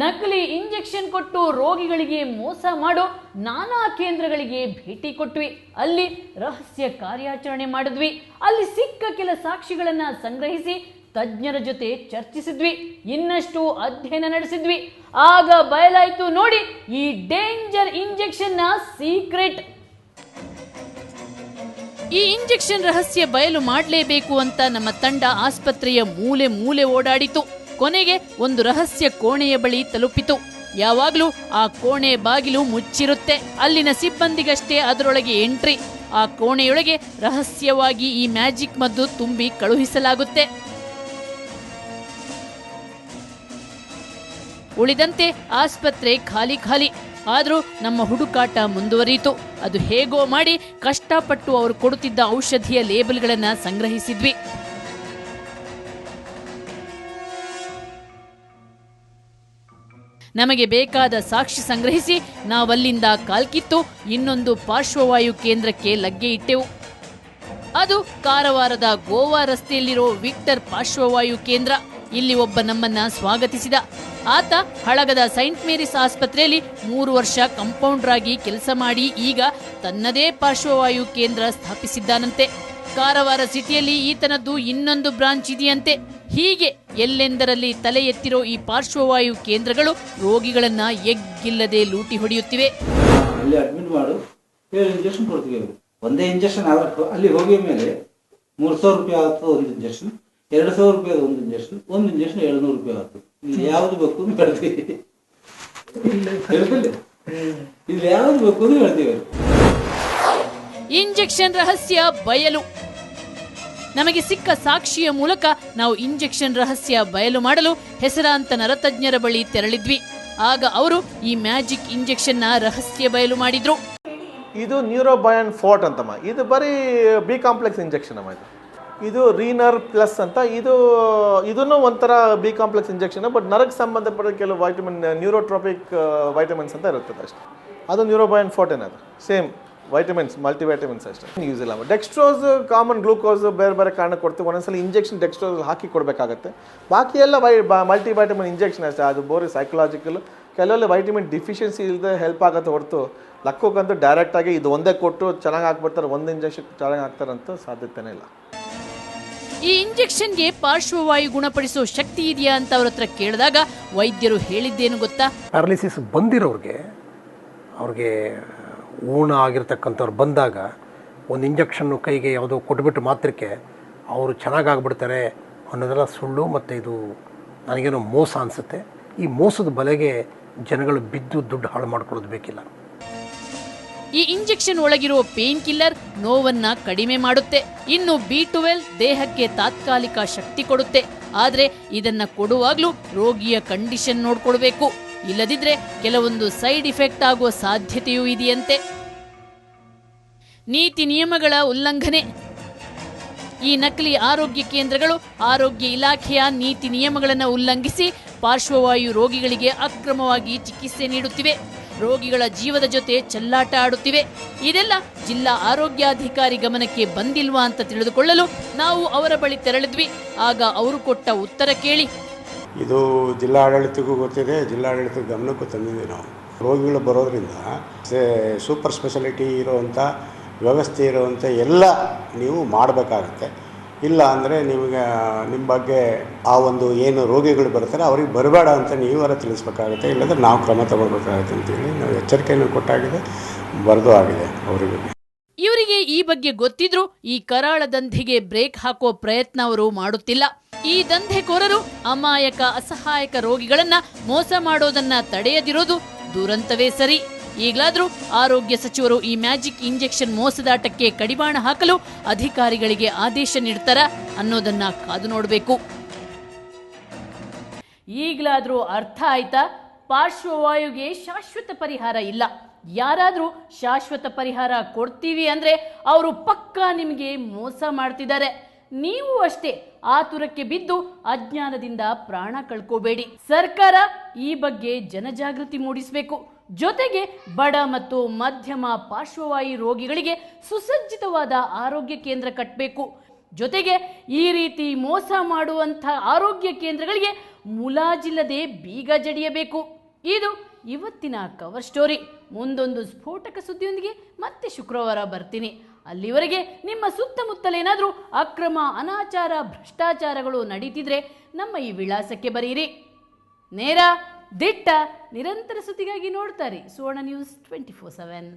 ನಕಲಿ ಇಂಜೆಕ್ಷನ್ ಕೊಟ್ಟು ರೋಗಿಗಳಿಗೆ ಮೋಸ ಮಾಡೋ ನಾನಾ ಕೇಂದ್ರಗಳಿಗೆ ಭೇಟಿ ಕೊಟ್ವಿ. ಅಲ್ಲಿ ರಹಸ್ಯ ಕಾರ್ಯಾಚರಣೆ ಮಾಡಿದ್ವಿ. ಅಲ್ಲಿ ಸಿಕ್ಕ ಕೆಲ ಸಾಕ್ಷಿಗಳನ್ನ ಸಂಗ್ರಹಿಸಿ ತಜ್ಞರ ಜೊತೆ ಚರ್ಚಿಸಿದ್ವಿ. ಇನ್ನಷ್ಟು ಅಧ್ಯಯನ ನಡೆಸಿದ್ವಿ. ಆಗ ಬಯಲಾಯ್ತು ನೋಡಿ ಈ ಡೇಂಜರ್ ಇಂಜೆಕ್ಷನ್ ನ ಸೀಕ್ರೆಟ್. ಈ ಇಂಜೆಕ್ಷನ್ ರಹಸ್ಯ ಬಯಲು ಮಾಡಲೇಬೇಕು ಅಂತ ನಮ್ಮ ತಂಡ ಆಸ್ಪತ್ರೆಯ ಮೂಲೆ ಮೂಲೆ ಓಡಾಡಿತು. ಕೊನೆಗೆ ಒಂದು ರಹಸ್ಯ ಕೋಣೆಯ ಬಳಿ ತಲುಪಿತು. ಯಾವಾಗಲೂ ಆ ಕೋಣೆ ಬಾಗಿಲು ಮುಚ್ಚಿರುತ್ತೆ. ಅಲ್ಲಿನ ಸಿಬ್ಬಂದಿಗಷ್ಟೇ ಅದರೊಳಗೆ ಎಂಟ್ರಿ. ಆ ಕೋಣೆಯೊಳಗೆ ರಹಸ್ಯವಾಗಿ ಈ ಮ್ಯಾಜಿಕ್ ಮದ್ದು ತುಂಬಿ ಕಳುಹಿಸಲಾಗುತ್ತೆ. ಉಳಿದಂತೆ ಆಸ್ಪತ್ರೆ ಖಾಲಿ ಖಾಲಿ. ಆದರೂ ನಮ್ಮ ಹುಡುಕಾಟ ಮುಂದುವರಿಯಿತು. ಅದು ಹೇಗೋ ಮಾಡಿ ಕಷ್ಟಪಟ್ಟು ಅವರು ಕೊಡುತ್ತಿದ್ದ ಔಷಧಿಯ ಲೇಬಲ್ಗಳನ್ನು ಸಂಗ್ರಹಿಸಿದ್ವಿ. ನಮಗೆ ಬೇಕಾದ ಸಾಕ್ಷಿ ಸಂಗ್ರಹಿಸಿ ನಾವಲ್ಲಿಂದ ಕಾಲ್ಕಿತ್ತು ಇನ್ನೊಂದು ಪಾರ್ಶ್ವವಾಯು ಕೇಂದ್ರಕ್ಕೆ ಲಗ್ಗೆ ಇಟ್ಟೆವು. ಅದು ಕಾರವಾರದ ಗೋವಾ ರಸ್ತೆಯಲ್ಲಿರೋ ವಿಕ್ಟರ್ ಪಾರ್ಶ್ವವಾಯು ಕೇಂದ್ರ. ಇಲ್ಲಿ ಒಬ್ಬ ನಮ್ಮನ್ನ ಸ್ವಾಗತಿಸಿದ. ಆತ ಹಳಗದ ಸೈಂಟ್ ಮೇರಿಸ್ ಆಸ್ಪತ್ರೆಯಲ್ಲಿ 3 ವರ್ಷ ಕಂಪೌಂಡರ್ ಆಗಿ ಕೆಲಸ ಮಾಡಿ ಈಗ ತನ್ನದೇ ಪಾರ್ಶ್ವವಾಯು ಕೇಂದ್ರ ಸ್ಥಾಪಿಸಿದ್ದಾನಂತೆ. ಕಾರವಾರ ಸಿಟಿಯಲ್ಲಿ ಈತನದ್ದು ಇನ್ನೊಂದು ಬ್ರಾಂಚ್ ಇದೆಯಂತೆ. ಹೀಗೆ ಎಲ್ಲೆಂದರಲ್ಲಿ ತಲೆ ಎತ್ತಿರೋ ಈ ಪಾರ್ಶ್ವವಾಯು ಕೇಂದ್ರಗಳು ರೋಗಿಗಳನ್ನ ಎಗ್ಗಿಲ್ಲದೆ ಲೂಟಿ ಹೊಡೆಯುತ್ತಿವೆ. ಅಲ್ಲಿ ಅಡ್ಮಿಟ್ ಮಾಡು, 7 ಇಂಜೆಕ್ಷನ್ ಕೊಡ್ತೀವಿ. ಒಂದೇ ಇಂಜೆಕ್ಷನ್ ಅಲ್ಲಿ ಹೋಗಿದ ಮೇಲೆ 300 ರೂಪಾಯಿ ಆಗುತ್ತೆ ಒಂದು ಇಂಜೆಕ್ಷನ್, 200 ರೂಪಾಯಿ ಒಂದು ಇಂಜೆಕ್ಷನ್, ಒಂದು ಇಂಜೆಕ್ಷನ್ 700 ರೂಪಾಯಿ ಆಗುತ್ತೆ. ಇಲ್ಲಿ ಯಾವ್ದು ಬೇಕು ಅಂತ ಹೇಳ್ತೀವಿ. ಇಲ್ಲಿ ಯಾವ್ದು ಬೇಕು ಅಂತ ಹೇಳ್ತೀವಿ. ಇಂಜೆಕ್ಷನ್ ರಹಸ್ಯ ಬಯಲು. ನಮಗೆ ಸಿಕ್ಕ ಸಾಕ್ಷಿಯ ಮೂಲಕ ನಾವು ಇಂಜೆಕ್ಷನ್ ರಹಸ್ಯ ಬಯಲು ಮಾಡಲು ಹೆಸರಾಂತ ನರತಜ್ಞರ ಬಳಿ ತೆರಳಿದ್ವಿ. ಆಗ ಅವರು ಈ ಮ್ಯಾಜಿಕ್ ಇಂಜೆಕ್ಷನ್ ನ ರಹಸ್ಯ ಬಯಲು ಮಾಡಿದ್ರು. ಇದು ನ್ಯೂರೋಬಯಾನ್ ಫೋರ್ಟ್ ಅಂತಮ್ಮ. ಇದು ಬರೀ ಬಿ ಕಾಂಪ್ಲೆಕ್ಸ್ ಇಂಜೆಕ್ಷನ್ ಅಮ್ಮ. ಇದು ರೀನರ್ ಪ್ಲಸ್ ಅಂತ. ಇದನ್ನು ಒಂಥರ ಬಿ ಕಾಂಪ್ಲೆಕ್ಸ್ ಇಂಜೆಕ್ಷನ್, ಬಟ್ ನರಕ್ಕೆ ಸಂಬಂಧಪಟ್ಟ ಕೆಲವು ವೈಟಮಿನ್, ನ್ಯೂರೋಟ್ರೋಪಿಕ್ ವೈಟಮಿನ್ಸ್ ಅಂತ ಇರುತ್ತದೆ ಅಷ್ಟೇ. ಅದು ನ್ಯೂರೋಬಯಾನ್ ಫೋರ್ಟ್ ಏನದು ಸೇಮ್ ವೈಟಮಿನ್ಸ್, ಮಲ್ಟಿವೈಟಮಿನ್ಸ್ ಅಷ್ಟೇ, ಯೂಸ್ ಇಲ್ಲ. ಡೆಕ್ಸ್ಟ್ರೋಸ್ ಕಾಮನ್ ಗ್ಲೂಕೋಸ್ ಬೇರೆ ಬೇರೆ ಕಾರಣ ಕೊಡ್ತೀವಿ. ಒಂದೊಂದ್ಸಲ ಇಂಜೆಕ್ಷನ್ ಡೆಕ್ಸ್ಟ್ರೋಸ್ ಹಾಕಿ ಕೊಡಬೇಕಾಗತ್ತೆ. ಬಾಕಿ ಎಲ್ಲ ಮಲ್ಟಿ ವೈಟಮಿನ್ ಇಂಜೆಕ್ಷನ್ ಅಷ್ಟೇ. ಅದು ಬೋರಿ ಸೈಕಲಾಜಿಕಲ್. ಕೆಲವೆಲ್ಲ ವೈಟಮಿನ್ ಡಿಫಿಷಿಯನ್ಸಿ ಇಲ್ಲದೆ ಹೆಲ್ಪ್ ಆಗುತ್ತೆ ಹೊರತು ಲಕ್ಕೋಕ್ಕಂತೂ ಡೈರೆಕ್ಟಾಗಿ ಇದು ಒಂದೇ ಕೊಟ್ಟು ಚೆನ್ನಾಗಿ ಹಾಕ್ಬಿಡ್ತಾರೆ, ಒಂದು ಇಂಜೆಕ್ಷನ್ ಚೆನ್ನಾಗಿ ಹಾಕ್ತಾರಂತ ಸಾಧ್ಯತೆನೇ ಇಲ್ಲ. ಈ ಇಂಜೆಕ್ಷನ್ಗೆ ಪಾರ್ಶ್ವವಾಯು ಗುಣಪಡಿಸೋ ಶಕ್ತಿ ಇದೆಯಾ ಅಂತ ಅವ್ರ ಹತ್ರ ಕೇಳಿದಾಗ ವೈದ್ಯರು ಹೇಳಿದ್ದೇನು ಗೊತ್ತಾ? ಪ್ಯಾರಲಿಸಿಸ್ ಬಂದಿರೋರಿಗೆ, ಅವ್ರಿಗೆ ಊನ ಆಗಿರ್ತಕ್ಕಂಥವ್ರು ಬಂದಾಗ ಒಂದು ಇಂಜೆಕ್ಷನ್ನು ಕೈಗೆ ಯಾವುದೋ ಕೊಟ್ಬಿಟ್ಟು ಮಾತ್ರಕ್ಕೆ ಅವರು ಚೆನ್ನಾಗಾಗ್ಬಿಡ್ತಾರೆ ಅನ್ನೋದೆಲ್ಲ ಸುಳ್ಳು. ಮತ್ತು ಇದು ನನಗೇನೋ ಮೋಸ ಅನಿಸುತ್ತೆ. ಈ ಮೋಸದ ಬಲೆಗೆ ಜನಗಳು ಬಿದ್ದು ದುಡ್ಡು ಹಾಳು ಮಾಡ್ಕೊಳ್ಳೋದು ಬೇಕಿಲ್ಲ. ಈ ಇಂಜೆಕ್ಷನ್ ಒಳಗಿರೋ ಪೇನ್ ಕಿಲ್ಲರ್ ನೋವನ್ನ ಕಡಿಮೆ ಮಾಡುತ್ತೆ. ಇನ್ನು B12 ದೇಹಕ್ಕೆ ತಾತ್ಕಾಲಿಕ ಶಕ್ತಿ ಕೊಡುತ್ತೆ. ಆದ್ರೆ ಇದನ್ನ ಕೊಡುವಾಗ್ಲೂ ರೋಗಿಯ ಕಂಡೀಷನ್ ನೋಡ್ಕೊಳ್ಬೇಕು. ಇಲ್ಲದಿದ್ರೆ ಕೆಲವೊಂದು ಸೈಡ್ ಇಫೆಕ್ಟ್ ಆಗುವ ಸಾಧ್ಯತೆಯೂ ಇದೆಯಂತೆ. ನೀತಿ ನಿಯಮಗಳ ಉಲ್ಲಂಘನೆ. ಈ ನಕಲಿ ಆರೋಗ್ಯ ಕೇಂದ್ರಗಳು ಆರೋಗ್ಯ ಇಲಾಖೆಯ ನೀತಿ ನಿಯಮಗಳನ್ನು ಉಲ್ಲಂಘಿಸಿ ಪಾರ್ಶ್ವವಾಯು ರೋಗಿಗಳಿಗೆ ಅಕ್ರಮವಾಗಿ ಚಿಕಿತ್ಸೆ ನೀಡುತ್ತಿವೆ. ರೋಗಿಗಳ ಜೀವದ ಜೊತೆ ಚೆಲ್ಲಾಟ ಆಡುತ್ತಿವೆ. ಇದೆಲ್ಲ ಜಿಲ್ಲಾ ಆರೋಗ್ಯಾಧಿಕಾರಿ ಗಮನಕ್ಕೆ ಬಂದಿಲ್ವಾ ಅಂತ ತಿಳಿದುಕೊಳ್ಳಲು ನಾವು ಅವರ ಬಳಿ ತೆರಳಿದ್ವಿ. ಆಗ ಅವರು ಕೊಟ್ಟ ಉತ್ತರ ಕೇಳಿ. ಇದು ಜಿಲ್ಲಾಡಳಿತಕ್ಕೂ ಗೊತ್ತಿದೆ, ಜಿಲ್ಲಾಡಳಿತದ ಗಮನಕ್ಕೂ ತಂದಿದ್ದೀವಿ ನಾವು. ರೋಗಿಗಳು ಬರೋದ್ರಿಂದ ಸೂಪರ್ ಸ್ಪೆಷಾಲಿಟಿ ಇರುವಂಥ ವ್ಯವಸ್ಥೆ ಇರುವಂಥ ಎಲ್ಲ ನೀವು ಮಾಡಬೇಕಾಗತ್ತೆ. ಇಲ್ಲ ಅಂದರೆ ನಿಮಗೆ ನಿಮ್ಮ ಬಗ್ಗೆ ಆ ಒಂದು ಏನು ರೋಗಿಗಳು ಬರ್ತಾರೆ ಅವ್ರಿಗೆ ಬರಬೇಡ ಅಂತ ನೀವರ ತಿಳಿಸ್ಬೇಕಾಗುತ್ತೆ. ಇಲ್ಲಂದರೆ ನಾವು ಕ್ರಮ ತಗೊಳ್ಬೇಕಾಗುತ್ತೆ ಅಂತೇಳಿ ನಾವು ಎಚ್ಚರಿಕೆಯನ್ನು ಕೊಟ್ಟಾಗಿದೆ, ಬರೆದು ಆಗಿದೆ ಅವರಿಗೆ. ಇವರಿಗೆ ಈ ಬಗ್ಗೆ ಗೊತ್ತಿದ್ರು ಈ ಕರಾಳ ದಂಧೆಗೆ ಬ್ರೇಕ್ ಹಾಕೋ ಪ್ರಯತ್ನ ಅವರು ಮಾಡುತ್ತಿಲ್ಲ. ಈ ದಂಧೆಕೋರರು ಅಮಾಯಕ ಅಸಹಾಯಕ ರೋಗಿಗಳನ್ನ ಮೋಸ ಮಾಡೋದನ್ನ ತಡೆಯದಿರೋದು ದುರಂತವೇ ಸರಿ. ಈಗಲಾದ್ರೂ ಆರೋಗ್ಯ ಸಚಿವರು ಈ ಮ್ಯಾಜಿಕ್ ಇಂಜೆಕ್ಷನ್ ಮೋಸದಾಟಕ್ಕೆ ಕಡಿವಾಣ ಹಾಕಲು ಅಧಿಕಾರಿಗಳಿಗೆ ಆದೇಶ ನೀಡ್ತಾರ ಅನ್ನೋದನ್ನ ಕಾದು ನೋಡಬೇಕು. ಈಗಲಾದ್ರೂ ಅರ್ಥ ಆಯ್ತಾ? ಪಾರ್ಶ್ವವಾಯುಗೆ ಶಾಶ್ವತ ಪರಿಹಾರ ಇಲ್ಲ. ಯಾರಾದ್ರೂ ಶಾಶ್ವತ ಪರಿಹಾರ ಕೊಡ್ತೀವಿ ಅಂದ್ರೆ ಅವರು ಪಕ್ಕಾ ನಿಮಗೆ ಮೋಸ ಮಾಡ್ತಿದ್ದಾರೆ. ನೀವು ಅಷ್ಟೇ ಆತುರಕ್ಕೆ ಬಿದ್ದು ಅಜ್ಞಾನದಿಂದ ಪ್ರಾಣ ಕಳ್ಕೋಬೇಡಿ. ಸರ್ಕಾರ ಈ ಬಗ್ಗೆ ಜನಜಾಗೃತಿ ಮೂಡಿಸಬೇಕು. ಜೊತೆಗೆ ಬಡ ಮತ್ತು ಮಧ್ಯಮ ಪಾರ್ಶ್ವವಾಯು ರೋಗಿಗಳಿಗೆ ಸುಸಜ್ಜಿತವಾದ ಆರೋಗ್ಯ ಕೇಂದ್ರ ಕಟ್ಟಬೇಕು. ಜೊತೆಗೆ ಈ ರೀತಿ ಮೋಸ ಮಾಡುವಂಥ ಆರೋಗ್ಯ ಕೇಂದ್ರಗಳಿಗೆ ಮುಲಾಜಿಲ್ಲದೆ ಬೀಗ ಜಡಿಯಬೇಕು. ಇದು ಇವತ್ತಿನ ಕವರ್ ಸ್ಟೋರಿ. ಮುಂದೊಂದು ಸ್ಫೋಟಕ ಸುದ್ದಿಯೊಂದಿಗೆ ಮತ್ತೆ ಶುಕ್ರವಾರ ಬರ್ತೀನಿ. ಅಲ್ಲಿವರೆಗೆ ನಿಮ್ಮ ಸುತ್ತಮುತ್ತಲೇನಾದರೂ ಅಕ್ರಮ, ಅನಾಚಾರ, ಭ್ರಷ್ಟಾಚಾರಗಳು ನಡೀತಿದ್ರೆ ನಮ್ಮ ಈ ವಿಳಾಸಕ್ಕೆ ಬರೀರಿ. ನೇರ, ದಿಟ್ಟ, ನಿರಂತರ ಸುದ್ದಿಗಾಗಿ ನೋಡ್ತಾರೆ ಸುವರ್ಣ ನ್ಯೂಸ್ 24/7.